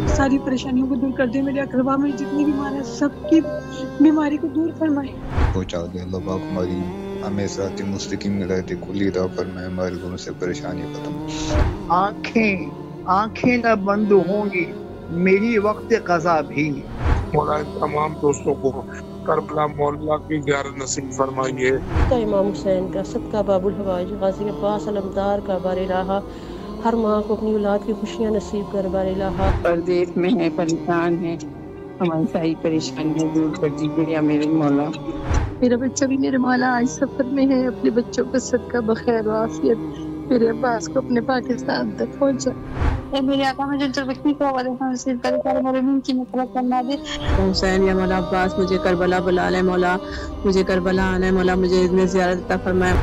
ساری پریشانیوں کو دور کر دے، میرے اقربا میں جتنی بیمار ہیں سب کی بیماری کو دور فرمائے، پہنچا دے اللہ پاک ہماری ہمیں صراط مستقیم میں رہتے کلی عطا فرمائے، ہمارے گناہوں سے پریشانی ختم۔ آنکھیں نہ بند ہوں گی میری وقت قضا بھی۔ مولا ان تمام دوستوں کو کربلا مولا کی زیارت نصیب فرمائیے۔ امام حسین کا صدقہ باب الحوائج غازی عباس علمدار کا بار الہ، ہر ماں کو اپنی اولاد کی خوشیاں نصیب کر بار الہ۔ پردیس میں ہے، پریشان ہے، ہماری ساری پریشانیاں دور کر دیجیے یا میرے مولا۔ میرا بچہ بھی میرے مولا آج سفر میں ہے، اپنے بچوں کو صدقہ بخیر و عافیت میرے عباس کو اپنے پاکستان تک پہنچا۔ اے میرے آقا مجھے جو وقتی کو والے نصیب کرے، کرے میرے من کی مطلب کرنا دے۔ حسین یا مولا عباس مجھے کربلا بلا لے مولا، مجھے کربلا آنا ہے مولا، مجھے اتنے زیارت عطا فرمائے۔